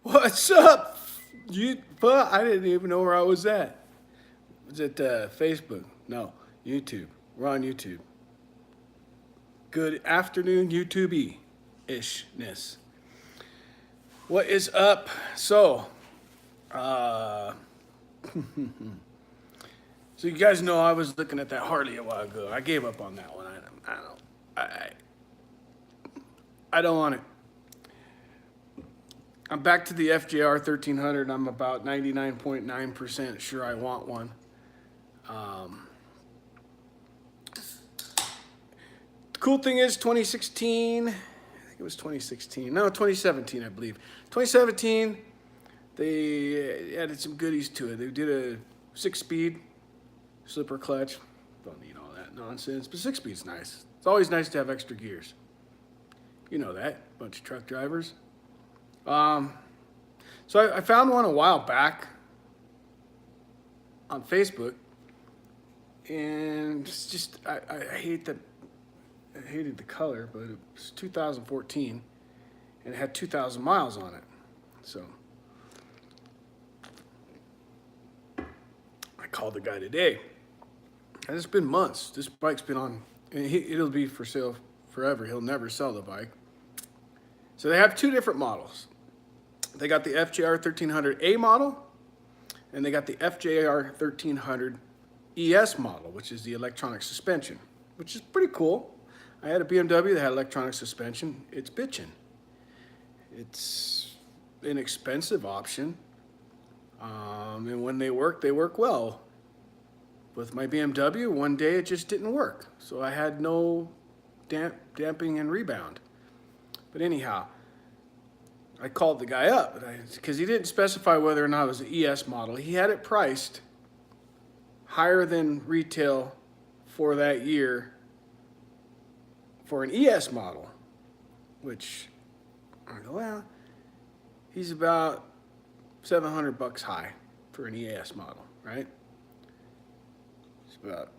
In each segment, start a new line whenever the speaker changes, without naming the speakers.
What's up? I didn't even know where I was at. Was it Facebook? No, YouTube. We're on YouTube. Good afternoon, YouTube ishness. What is up? Uh, so you guys know I was looking at that Harley a while ago. I gave up on that one. I don't. I I don't want it. I'm back to the FJR 1300. I'm about 99.9% sure I want one. Um, the cool thing is 2016, I think it was 2016. No, 2017, I believe. 2017, they added some goodies to it. They did a 6-speed slipper clutch. Don't need all that nonsense, but 6-speed's nice. It's always nice to have extra gears. You know that, bunch of truck drivers. Um, so I found one a while back on Facebook, and it's just I hate the I hated the color, but it was 2014, and it had 2,000 miles on it. So I called the guy today, and it's been months. This bike's been on, and it'll be for sale forever. He'll never sell the bike. So they have two different models. They got the FJR 1300A model, and they got the FJR 1300 ES model, which is the electronic suspension, which is pretty cool. I had a BMW that had electronic suspension. It's bitchin'. It's an expensive option, and when they work well. With my BMW, one day it just didn't work, so I had no damping and rebound. But anyhow, I called the guy up because he didn't specify whether or not it was an ES model. He had it priced higher than retail for that year for an ES model, which I go, well, he's about $700 high for an ES model, right? It's about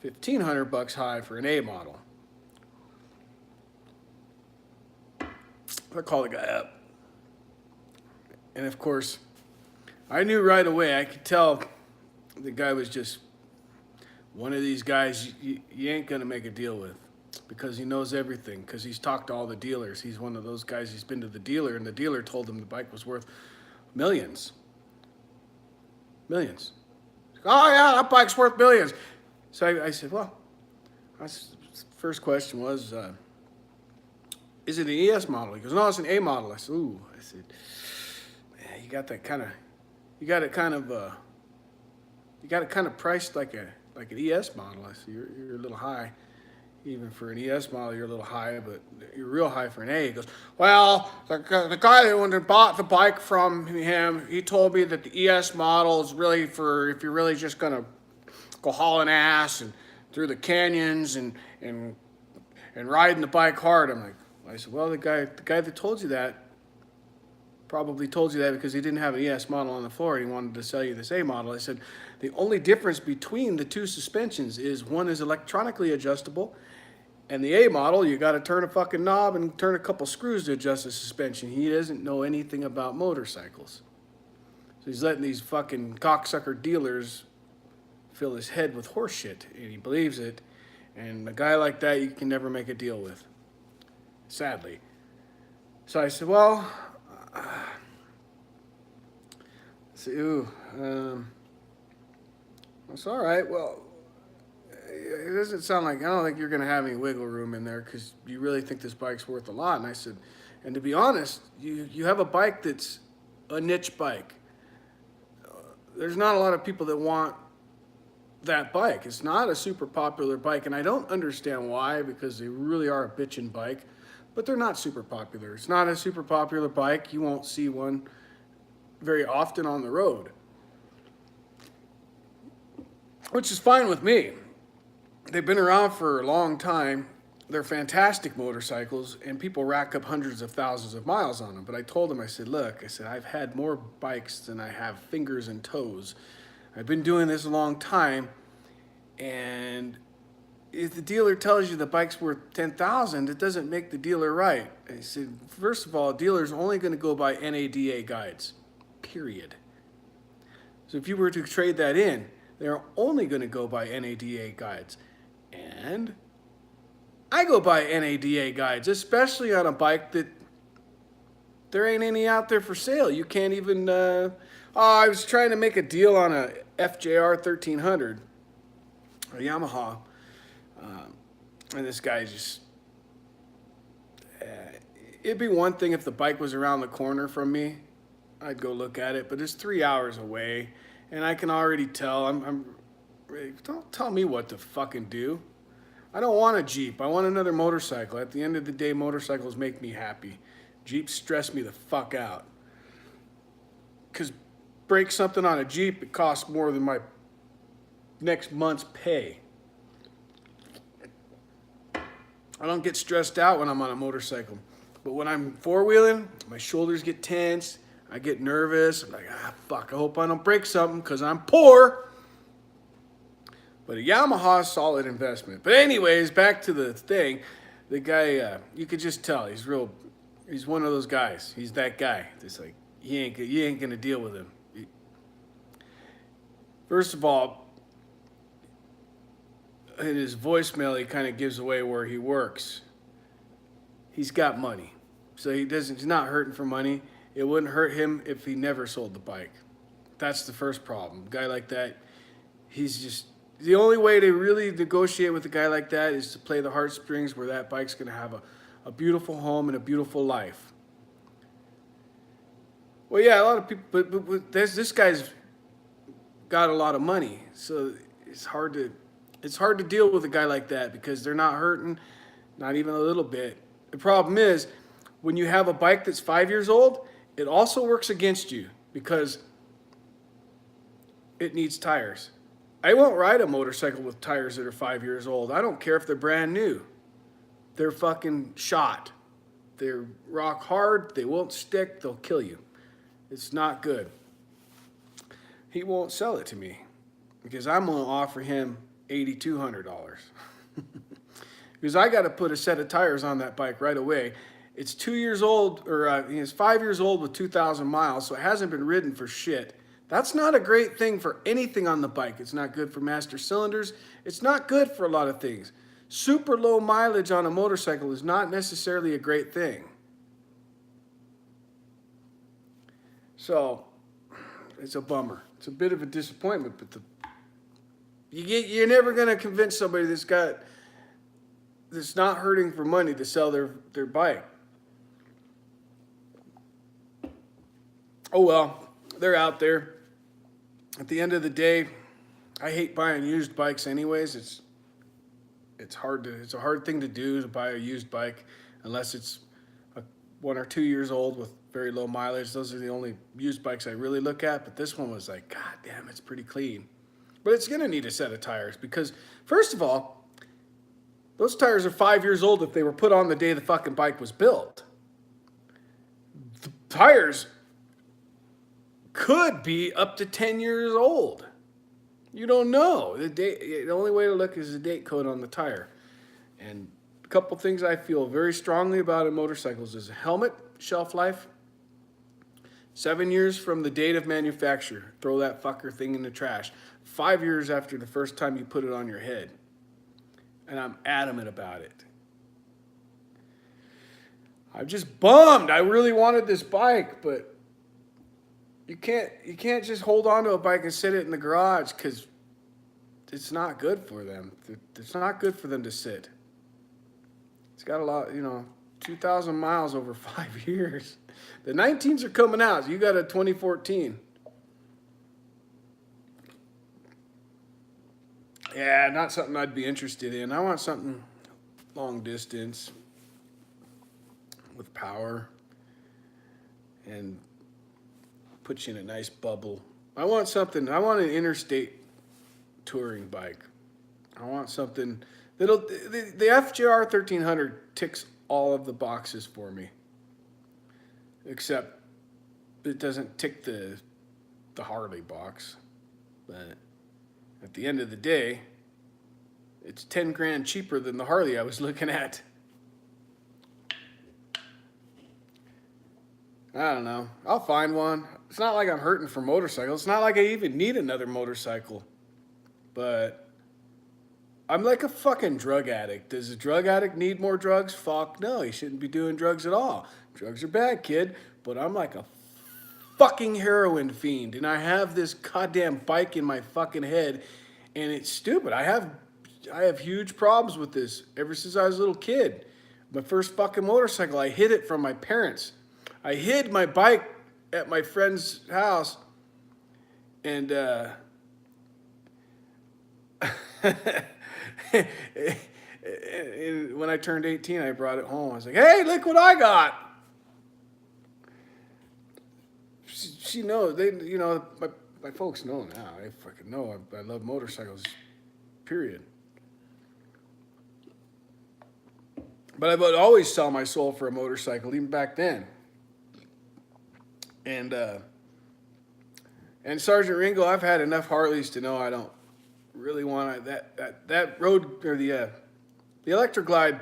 $1,500 high for an A model. I call the guy up, and of course, I knew right away. I could tell the guy was just one of these guys you ain't gonna make a deal with because he knows everything. Because he's talked to all the dealers. He's one of those guys. He's been to the dealer, and the dealer told him the bike was worth millions. Millions. Oh yeah, that bike's worth millions. So I said, well, first question was, is it an ES model? He goes, no, it's an A model. I said, ooh. I said, man, you got that kind of, you got it kind of, you got it kind of priced like an ES model. I said, you're a little high. Even for an ES model, you're a little high, but you're real high for an A. He goes, well, the guy that bought the bike from him, he told me that the ES model is really for if you're really just gonna go hauling ass and through the canyons and riding the bike hard. I said, well, the guy that told you that probably told you that because he didn't have an ES model on the floor and he wanted to sell you this A model. I said, the only difference between the two suspensions is one is electronically adjustable, and the A model, you got to turn a fucking knob and turn a couple screws to adjust the suspension. He doesn't know anything about motorcycles. So he's letting these fucking cocksucker dealers fill his head with horse shit, and he believes it. And a guy like that, you can never make a deal with, sadly. So I said, well, ooh, it's all right. Well, it doesn't sound like, I don't think you're going to have any wiggle room in there because you really think this bike's worth a lot. And I said, and to be honest, you have a bike that's a niche bike. There's not a lot of people that want that bike. It's not a super popular bike, and I don't understand why because they really are a bitchin' bike, but they're not super popular. It's not a super popular bike. You won't see one very often on the road, which is fine with me. They've been around for a long time. They're fantastic motorcycles, and people rack up hundreds of thousands of miles on them. But I told him, I said, look, I said, I've had more bikes than I have fingers and toes. I've been doing this a long time, and if the dealer tells you the bike's worth 10,000, it doesn't make the dealer right. I said, first of all, a dealer's only going to go by NADA guides, period. So if you were to trade that in, they're only going to go by NADA guides. And I go by NADA guides, especially on a bike that there ain't any out there for sale. You can't even, I was trying to make a deal on a FJR 1300, a Yamaha. And this guy just, it'd be one thing if the bike was around the corner from me. I'd go look at it, but it's 3 hours away. And I can already tell, don't tell me what to fucking do. I don't want a Jeep. I want another motorcycle. At the end of the day, motorcycles make me happy. Jeeps stress me the fuck out. Because break something on a Jeep, it costs more than my next month's pay. I don't get stressed out when I'm on a motorcycle. But when I'm four-wheeling, my shoulders get tense. I get nervous. I'm like, fuck, I hope I don't break something because I'm poor. But a Yamaha is a solid investment. But anyways, back to the thing. The guy, you could just tell, he's one of those guys. He's that guy. It's like, you ain't gonna deal with him. First of all, in his voicemail, he kind of gives away where he works. He's got money. So he's not hurting for money. It wouldn't hurt him if he never sold the bike. That's the first problem. A guy like that, the only way to really negotiate with a guy like that is to play the heartstrings where that bike's going to have a beautiful home and a beautiful life. Well, yeah, a lot of people, but this guy's got a lot of money. So it's hard to deal with a guy like that because they're not hurting, not even a little bit. The problem is, when you have a bike that's 5 years old, it also works against you because it needs tires. I won't ride a motorcycle with tires that are 5 years old. I don't care if they're brand new. They're fucking shot. They're rock hard. They won't stick. They'll kill you. It's not good. He won't sell it to me because I'm going to offer him $8,200 because I got to put a set of tires on that bike right away. It's 2 years old, or it's 5 years old with 2,000 miles, so it hasn't been ridden for shit. That's not a great thing for anything on the bike. It's not good for master cylinders. It's not good for a lot of things. Super low mileage on a motorcycle is not necessarily a great thing. So, it's a bummer. It's a bit of a disappointment, but you're never going to convince somebody that's not hurting for money to sell their bike. Oh well, they're out there. At the end of the day, I hate buying used bikes anyways. It's a hard thing to do to buy a used bike unless it's 1 or 2 years old with very low mileage. Those are the only used bikes I really look at, but this one was like, God damn, it's pretty clean. But it's gonna need a set of tires because, first of all, those tires are 5 years old if they were put on the day the fucking bike was built. The tires could be up to 10 years old. You don't know. The only way to look is the date code on the tire. And a couple things I feel very strongly about in motorcycles is a helmet, shelf life. 7 years from the date of manufacture. Throw that fucker thing in the trash. 5 years after the first time you put it on your head. And I'm adamant about it. I'm just bummed. I really wanted this bike, but you can't just hold on to a bike and sit it in the garage because it's not good for them. It's not good for them to sit. It's got a lot, 2,000 miles over 5 years. The 19s are coming out. You got a 2014. Yeah, not something I'd be interested in. I want something long distance with power and put you in a nice bubble. I want an interstate touring bike. I want something the FJR 1300 ticks all of the boxes for me. Except it doesn't tick the Harley box. But at the end of the day, It's 10 grand cheaper than the Harley I was looking at. I don't know. I'll find one. It's not like I'm hurting for motorcycles. It's not like I even need another motorcycle. But I'm like a fucking drug addict. Does a drug addict need more drugs? Fuck no. He shouldn't be doing drugs at all. Drugs are bad, kid. But I'm like a fucking heroin fiend. And I have this goddamn bike in my fucking head. And it's stupid. I have huge problems with this ever since I was a little kid. My first fucking motorcycle, I hid it from my parents. I hid my bike at my friend's house, and when I turned 18, I brought it home. I was like, "Hey, look what I got!" She knows. My folks know now. They fucking know. I love motorcycles. Period. But I would always sell my soul for a motorcycle, even back then. And Sergeant Ringo, I've had enough Harleys to know I don't really want that road or the Electroglide.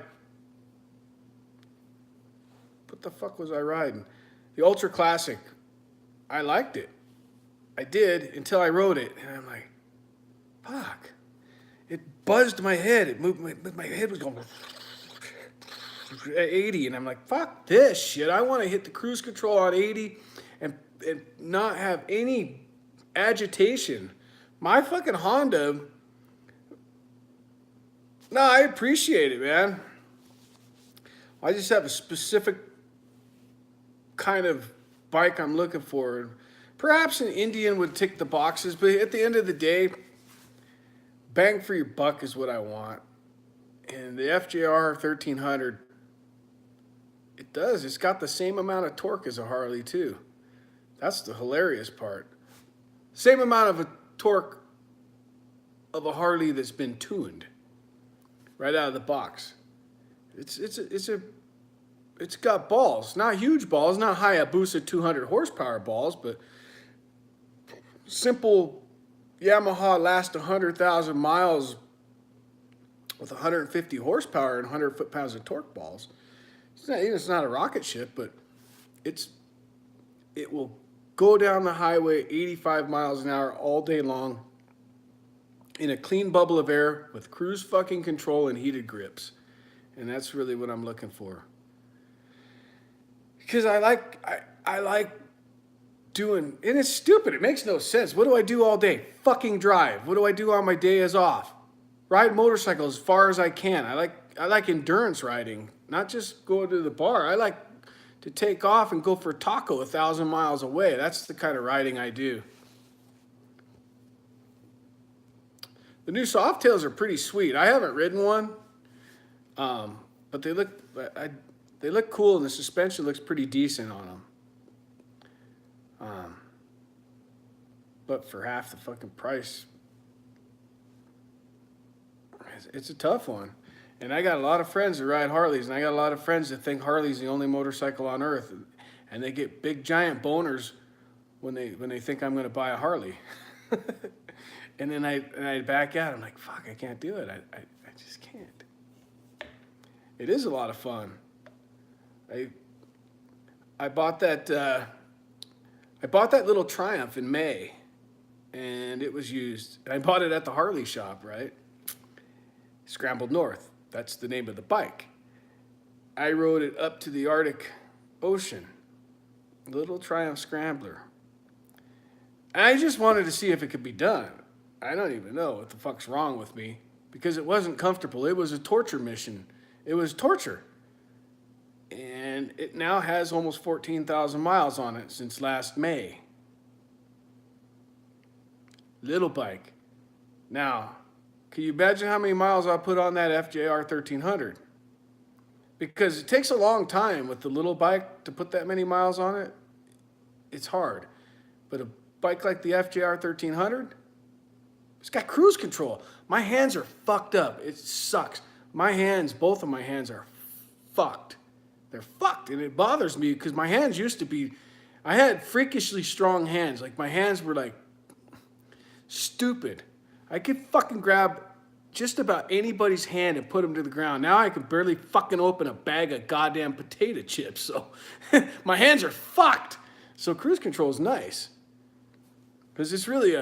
What the fuck was I riding? The Ultra Classic. I liked it. I did until I rode it, and I'm like, fuck. It buzzed my head. It moved my head was going at 80, and I'm like, fuck this shit. I want to hit the cruise control on 80 and not have any agitation. My fucking Honda, no, I appreciate it, man. I just have a specific kind of bike I'm looking for. Perhaps an Indian would tick the boxes, but at the end of the day, bang for your buck is what I want. And the FJR 1300, it does. It's got the same amount of torque as a Harley, too. That's the hilarious part. Same amount of a torque of a Harley that's been tuned right out of the box. It's got balls, not huge balls, not Hayabusa 200 horsepower balls, but simple Yamaha last 100,000 miles with 150 horsepower and 100 foot-pounds of torque balls. It's not a rocket ship, but it will go down the highway 85 miles an hour all day long in a clean bubble of air with cruise fucking control and heated grips. And that's really what I'm looking for. Because I like doing, and it's stupid, it makes no sense. What do I do all day? Fucking drive. What do I do on my day as off? Ride motorcycle as far as I can. I like endurance riding, not just go to the bar. I like to take off and go for a taco 1,000 miles away. That's the kind of riding I do. The new Softails are pretty sweet. I haven't ridden one, but they look cool, and the suspension looks pretty decent on them. But for half the fucking price, it's a tough one. And I got a lot of friends that ride Harleys, and I got a lot of friends that think Harley's the only motorcycle on earth, and they get big giant boners when they think I'm going to buy a Harley. And then I back out. I'm like, fuck, I can't do it. I just can't. It is a lot of fun. I bought that little Triumph in May, and it was used. I bought it at the Harley shop, right? Scrambled North. That's the name of the bike. I rode it up to the Arctic Ocean. Little Triumph Scrambler. And I just wanted to see if it could be done. I don't even know what the fuck's wrong with me, because it wasn't comfortable. It was a torture mission. It was torture. And it now has almost 14,000 miles on it since last May. Little bike. Now, can you imagine how many miles I put on that FJR 1300? Because it takes a long time with the little bike to put that many miles on it. It's hard. But a bike like the FJR 1300, it's got cruise control. My hands are fucked up. It sucks. My hands, both of my hands are fucked. They're fucked, and it bothers me because my hands used to be, I had freakishly strong hands. Like, my hands were like stupid. I could fucking grab just about anybody's hand and put them to the ground. Now I can barely fucking open a bag of goddamn potato chips. So my hands are fucked. So cruise control is nice. Because it's really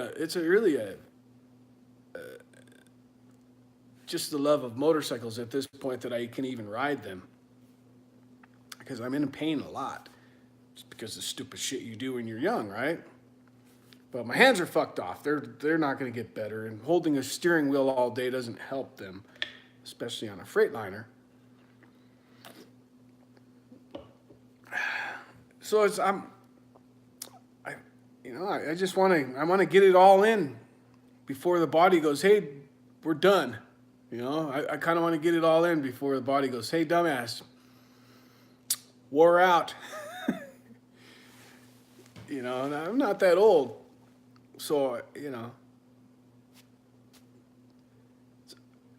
just the love of motorcycles at this point that I can even ride them. Because I'm in pain a lot. Just because of stupid shit you do when you're young, right? But my hands are fucked off. They're not going to get better. And holding a steering wheel all day doesn't help them, especially on a Freightliner. So I just want to get it all in before the body goes, hey, we're done. I kind of want to get it all in before the body goes, hey, dumbass, wore out. And I'm not that old. So,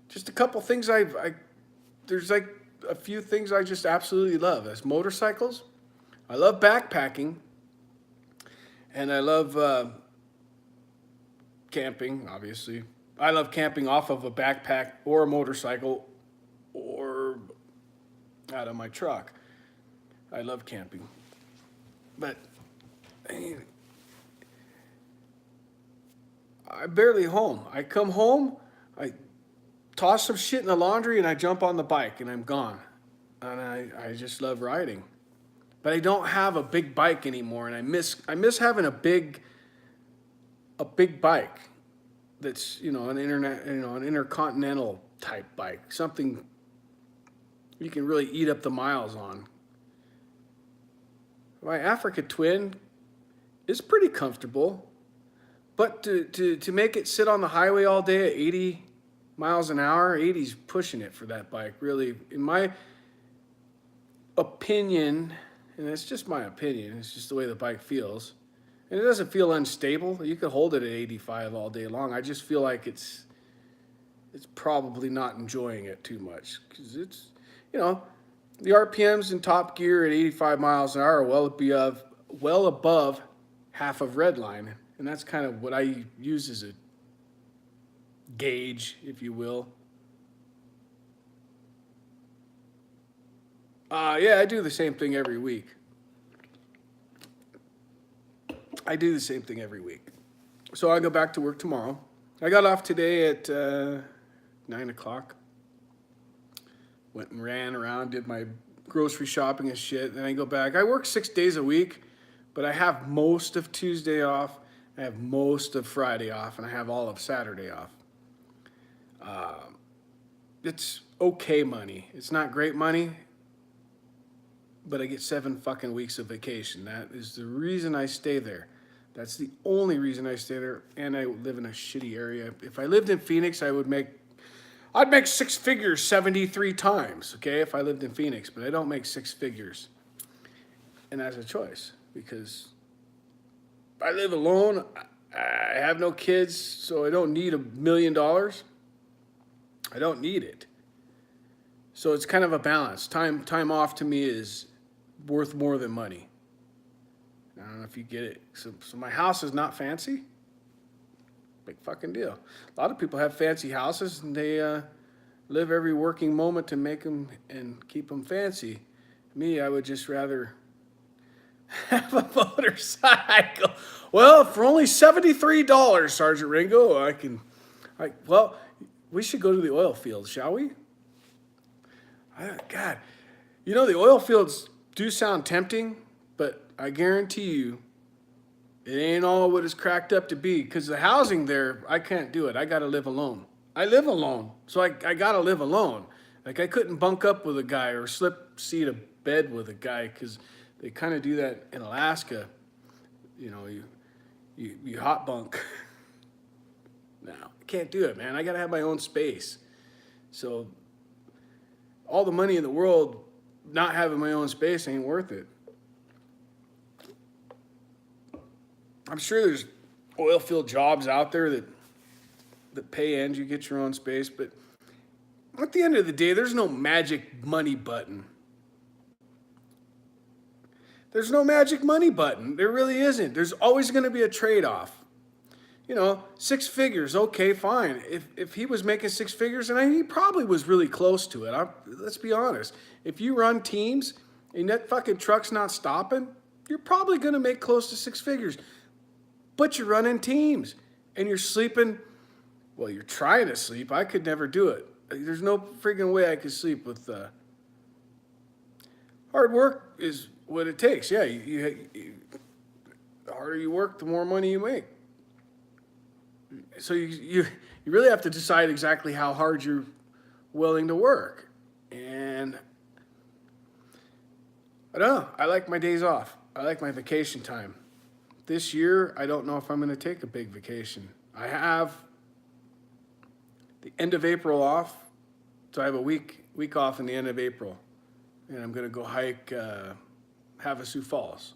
just a couple things there's like a few things I just absolutely love. That's motorcycles. I love backpacking. And I love camping, obviously. I love camping off of a backpack or a motorcycle or out of my truck. I love camping. But I'm barely home. I come home, I toss some shit in the laundry, and I jump on the bike, and I'm gone. And I just love riding. But I don't have a big bike anymore, and I miss having a big bike that's an intercontinental type bike, something you can really eat up the miles on. My Africa Twin is pretty comfortable, but to make it sit on the highway all day at 80 miles an hour, 80's pushing it for that bike, really, in my opinion. And it's just my opinion. It's just the way the bike feels. And it doesn't feel unstable. You could hold it at 85 all day long. I just feel like it's probably not enjoying it too much. Because it's, the RPMs in top gear at 85 miles an hour are well above half of Redline. And that's kind of what I use as a gauge, if you will. Yeah, I do the same thing every week. So I go back to work tomorrow. I got off today at 9 o'clock. Went and ran around, did my grocery shopping and shit. Then I go back. I work 6 days a week, but I have most of Tuesday off. I have most of Friday off, and I have all of Saturday off. It's okay money. It's not great money, but I get 7 fucking weeks of vacation. That is the reason I stay there. That's the only reason I stay there, and I live in a shitty area. If I lived in Phoenix, I'd make 6 figures 73 times, okay, if I lived in Phoenix, but I don't make 6 figures. And that's a choice, because I live alone. I have no kids, so I don't need $1 million. I don't need it. So it's kind of a balance. Time off to me is worth more than money. I don't know if you get it. So my house is not fancy. Big fucking deal. A lot of people have fancy houses, and they live every working moment to make them and keep them fancy. Me, I would just rather have a motorcycle. Well, for only $73, Sergeant Ringo, well, we should go to the oil fields, shall we? God, the oil fields do sound tempting, but I guarantee you it ain't all what it's cracked up to be, because the housing there, I can't do it. I got to live alone. I live alone, so I got to live alone. Like, I couldn't bunk up with a guy or seat a bed with a guy, because they kind of do that in Alaska. You hot bunk. No, I can't do it, man. I got to have my own space. So all the money in the world, not having my own space ain't worth it. I'm sure there's oil field jobs out there that pay and you get your own space, but at the end of the day, there's no magic money button. There's no magic money button. There really isn't. There's always going to be a trade-off. you know, six figures, okay, fine. If he was making six figures, and he probably was really close to it. Let's be honest. If you run teams and that fucking truck's not stopping, you're probably gonna make close to six figures. But you're running teams and you're sleeping. Well, you're trying to sleep. I could never do it. There's no freaking way I could sleep with. Hard work is what it takes. Yeah, the harder you work, the more money you make. So you really have to decide exactly how hard you're willing to work. And I don't know. I like my days off. I like my vacation time. This year, I don't know if I'm going to take a big vacation. I have the end of April off, so I have a week off in the end of April, and I'm going to go hike Havasu Falls.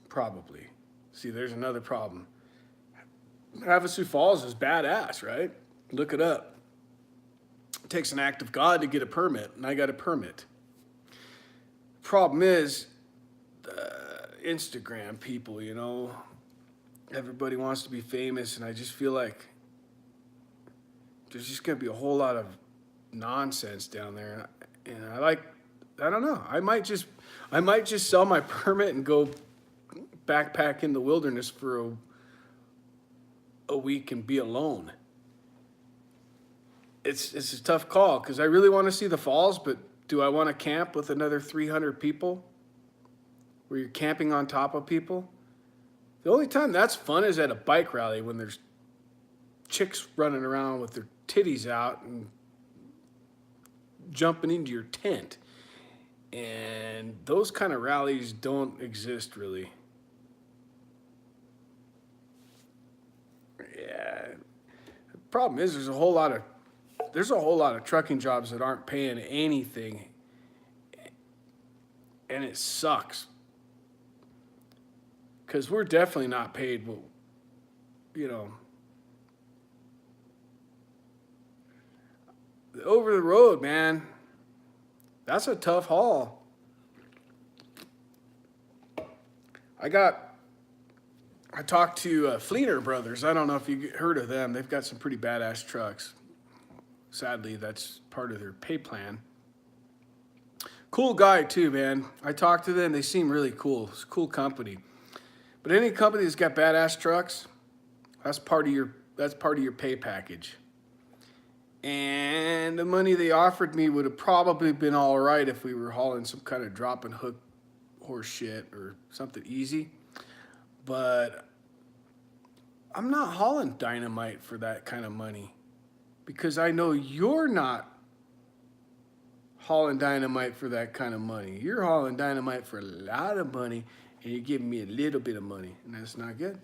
Probably. See, there's another problem. Havasu Falls is badass, right? Look it up. It takes an act of God to get a permit, and I got a permit. Problem is, Instagram people, you know, everybody wants to be famous, and I just feel like there's just gonna be a whole lot of nonsense down there, and I don't know, I might just sell my permit and go backpack in the wilderness for a week and be alone. It's a tough call because I really want to see the falls, but do I want to camp with another 300 people where you're camping on top of people? The only time that's fun is at a bike rally when there's chicks running around with their titties out and jumping into your tent. And those kind of rallies don't exist really. Yeah. The problem is there's a whole lot of trucking jobs that aren't paying anything, and it sucks. Because we're definitely not paid, you know, over the road, man. That's a tough haul. I talked to Fleener Brothers. I don't know if you heard of them. They've got some pretty badass trucks. Sadly, that's part of their pay plan. Cool guy too, man. I talked to them. They seem really cool. It's a cool company. But any company that's got badass trucks, that's part of your pay package. And the money they offered me would have probably been all right if we were hauling some kind of drop and hook horse shit or something easy. But I'm not hauling dynamite for that kind of money, because I know you're not hauling dynamite for that kind of money. You're hauling dynamite for a lot of money, and you're giving me a little bit of money, and that's not good.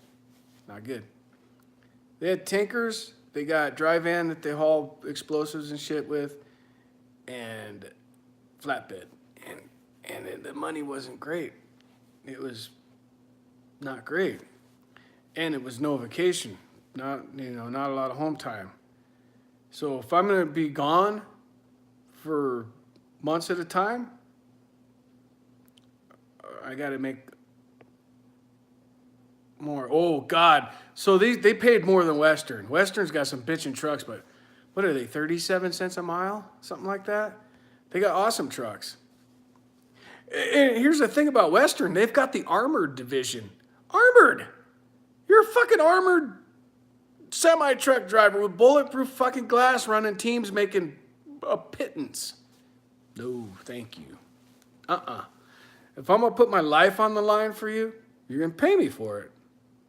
Not good. They had tankers. They got dry van that they haul explosives and shit with, and flatbed. And the money wasn't great. It was not great. And it was no vacation. Not a lot of home time. So if I'm gonna be gone for months at a time, I gotta make more. Oh God. So they paid more than Western. Western's got some bitchin' trucks, but what are they, 37 cents a mile? Something like that? They got awesome trucks. And here's the thing about Western, they've got the armored division. Armored! You're a fucking armored semi-truck driver with bulletproof fucking glass running teams making a pittance. No, thank you. If I'm gonna put my life on the line for you, you're gonna pay me for it.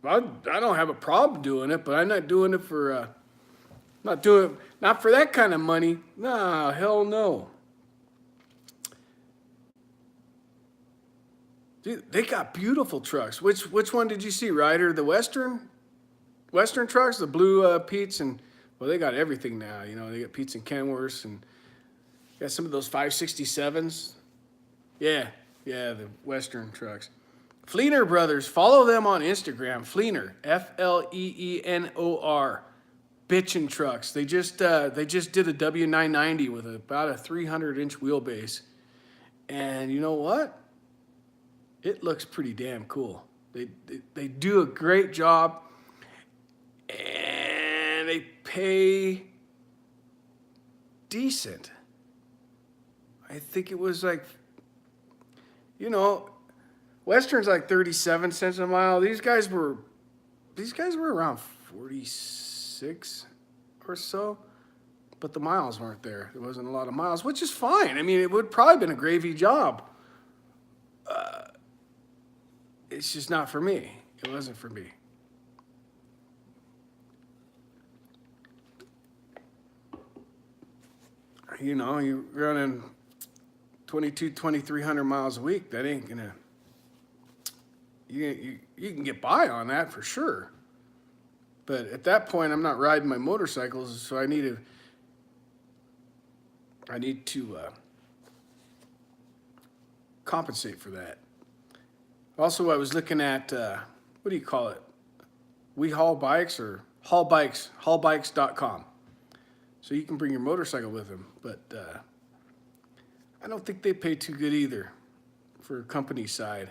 I don't have a problem doing it, but I'm not doing it for, not for that kind of money. Nah, hell no. Dude, they got beautiful trucks. Which one did you see, Ryder? The Western trucks, the blue Pete's, and well, they got everything now. You know, they got Pete's and Kenworths, and got some of those 567s. Yeah, the Western trucks. Fleener Brothers, follow them on Instagram. Fleener, Fleenor, bitchin' trucks. They just did a W990 with about a 300-inch wheelbase, and you know what? It looks pretty damn cool. They do a great job. pay decent. I think it was like, Western's like 37 cents a mile. These guys were around 46 or so, but the miles weren't there. There wasn't a lot of miles, which is fine. I mean, it would probably been a gravy job. It's just not for me. It wasn't for me. You're running 2,300 miles a week. That ain't gonna. You can get by on that for sure. But at that point, I'm not riding my motorcycles, so I need to compensate for that. Also, I was looking at what do you call it? We Haul Bikes or Haul Bikes, haulbikes.com. So you can bring your motorcycle with them, but I don't think they pay too good either for company side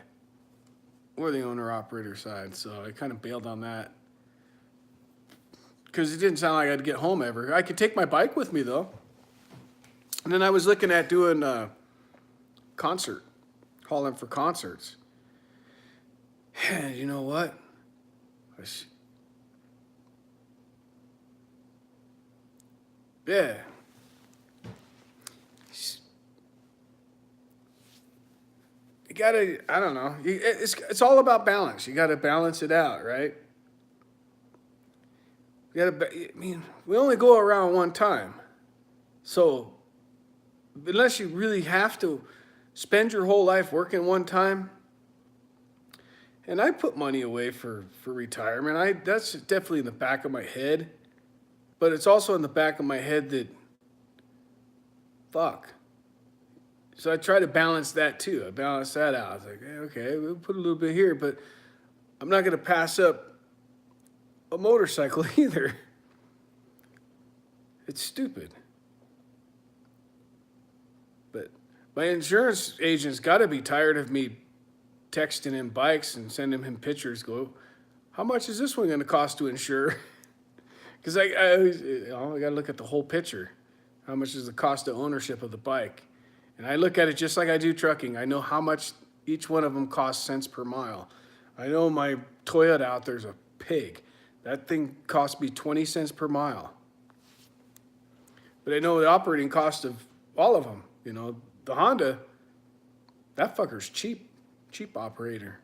or the owner-operator side. So I kind of bailed on that because it didn't sound like I'd get home ever. I could take my bike with me though. And then I was looking at doing hauling for concerts. And you know what? Yeah. You gotta, I don't know. It's all about balance. You gotta balance it out, right? We only go around one time. So, unless you really have to spend your whole life working one time, and I put money away for retirement. That's definitely in the back of my head. But it's also in the back of my head that, fuck. So I try to balance that too. I balance that out. I was like, okay, we'll put a little bit here, but I'm not going to pass up a motorcycle either. It's stupid. But my insurance agent's got to be tired of me texting him bikes and sending him pictures. Go, how much is this one going to cost to insure? Because I got to look at the whole picture. How much is the cost of ownership of the bike? And I look at it just like I do trucking. I know how much each one of them costs cents per mile. I know my Toyota out there's a pig. That thing cost me 20 cents per mile. But I know the operating cost of all of them. The Honda, that fucker's cheap operator.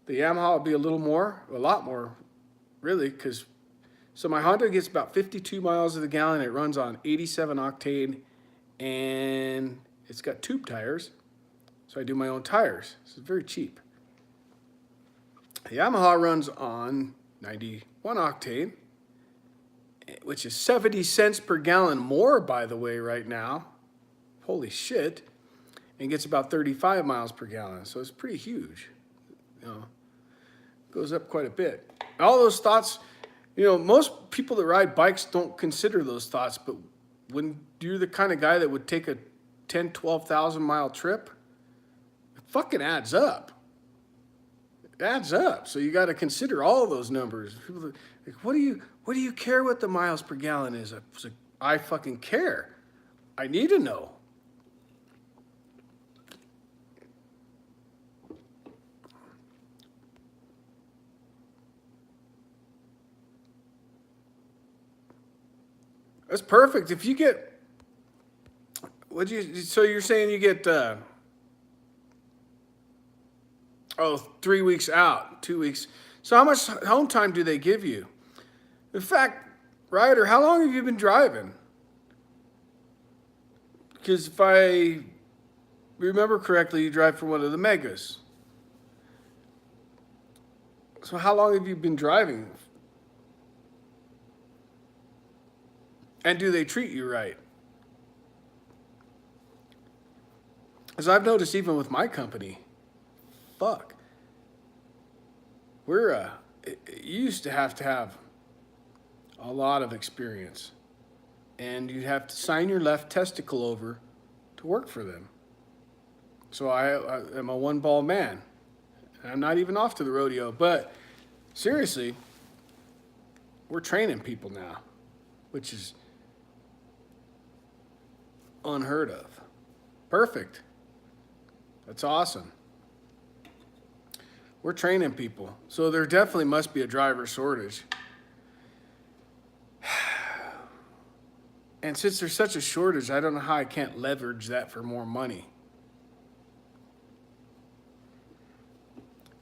The Yamaha would be a lot more, really, because so my Honda gets about 52 miles to the gallon. It runs on 87 octane, and it's got tube tires, so I do my own tires. So it's very cheap. The Yamaha runs on 91 octane, which is 70 cents per gallon more, by the way, right now. Holy shit. And gets about 35 miles per gallon, so it's pretty huge. Goes up quite a bit. All those thoughts, most people that ride bikes don't consider those thoughts, but when you're the kind of guy that would take a 10, 12,000 mile trip, it fucking adds up. It adds up. So you got to consider all those numbers. People are like, what do you care what the miles per gallon is? I fucking care. I need to know. That's perfect. If you get, so you're saying you get, 3 weeks out, 2 weeks. So how much home time do they give you? In fact, Ryder, how long have you been driving? Because if I remember correctly, you drive for one of the megas. So how long have you been driving? And do they treat you right? As I've noticed even with my company, you used to have a lot of experience. And you'd have to sign your left testicle over to work for them. So I am a one-ball man. I'm not even off to the rodeo, but seriously, we're training people now, which is unheard of. Perfect. That's awesome. We're training people. So there definitely must be a driver shortage. And since there's such a shortage, I don't know how I can't leverage that for more money.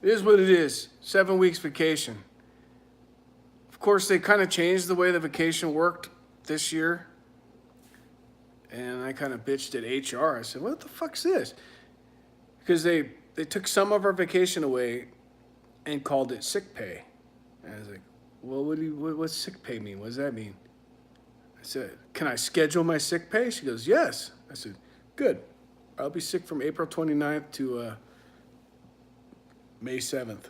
It is what it is. 7 weeks vacation. Of course, they kind of changed the way the vacation worked this year. And I kind of bitched at HR. I said, what the fuck's this? Because they took some of our vacation away and called it sick pay. And I was like, well, what's sick pay mean? What does that mean? I said, can I schedule my sick pay? She goes, yes. I said, good. I'll be sick from April 29th to May 7th.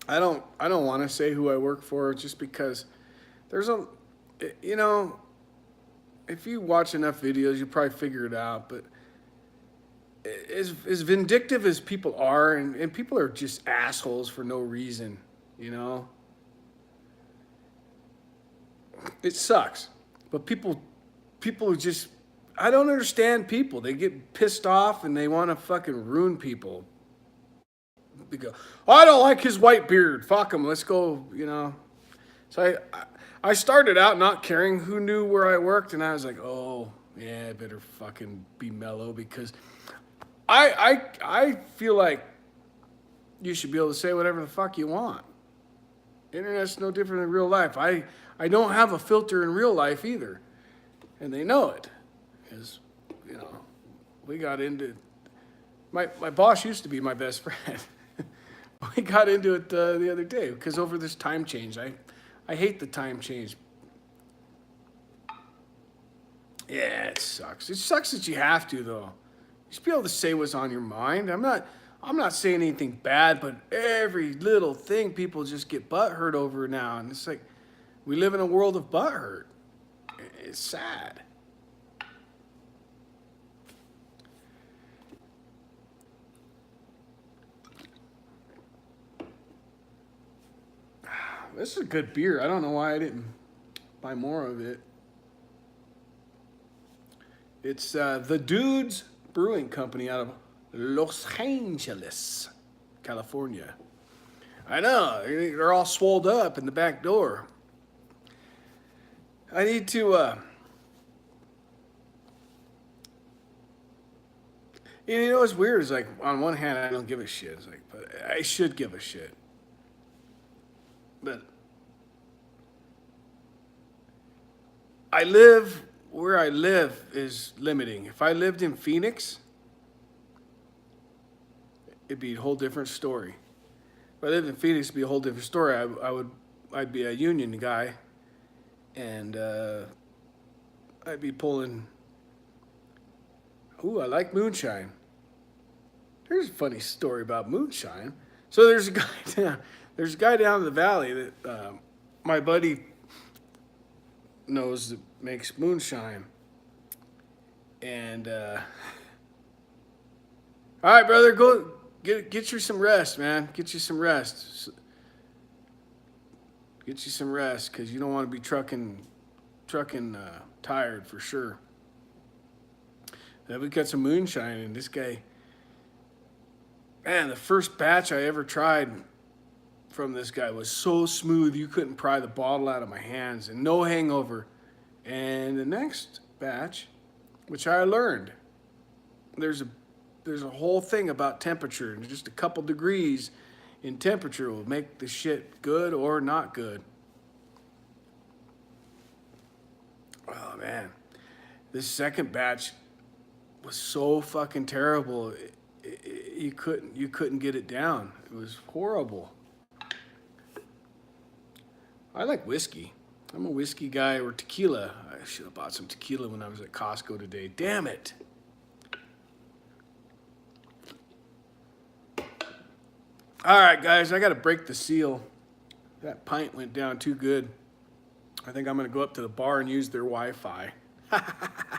I don't want to say who I work for just because there's if you watch enough videos, you probably figure it out. But as vindictive as people are, and people are just assholes for no reason, it sucks. But people just, I don't understand people. They get pissed off and they want to fucking ruin people. They go, oh, I don't like his white beard. Fuck him. Let's go, So I started out not caring who knew where I worked, and I was like, oh, yeah, I better fucking be mellow because I feel like you should be able to say whatever the fuck you want. Internet's no different than real life. I don't have a filter in real life either, and they know it. Because, we got into, my boss used to be my best friend. We got into it the other day because over this time change. I hate the time change. Yeah, it sucks. It sucks that you have to, though. You should be able to say what's on your mind. I'm not saying anything bad, but every little thing people just get butthurt over now. And it's like, we live in a world of butthurt. It's sad. This is a good beer. I don't know why I didn't buy more of it. It's the Dudes Brewing Company out of Los Angeles, California. I know, they're all swolled up in the back door. I need to, what's weird is like, on one hand, I don't give a shit. It's like, but I should give a shit. But where I live is limiting. If I lived in Phoenix, it'd be a whole different story. If I lived in Phoenix, it'd be a whole different story. I'd be a union guy, and I'd be pulling. Ooh, I like moonshine. There's a funny story about moonshine. So there's a guy down in the valley that my buddy knows that makes moonshine. And all right, brother, go get you some rest, man. Get you some rest. Get you some rest, because you don't want to be trucking tired for sure. Then we got some moonshine, and this guy, man, the first batch I ever tried from this guy was so smooth you couldn't pry the bottle out of my hands, and no hangover. And the next batch, which I learned, there's a whole thing about temperature, and just a couple degrees in temperature will make the shit good or not good. Oh man, this second batch was so fucking terrible. You couldn't get it down. It was horrible. I like whiskey. I'm a whiskey guy, or tequila. I should have bought some tequila when I was at Costco today. Damn it. All right, guys, I got to break the seal. That pint went down too good. I think I'm going to go up to the bar and use their Wi-Fi.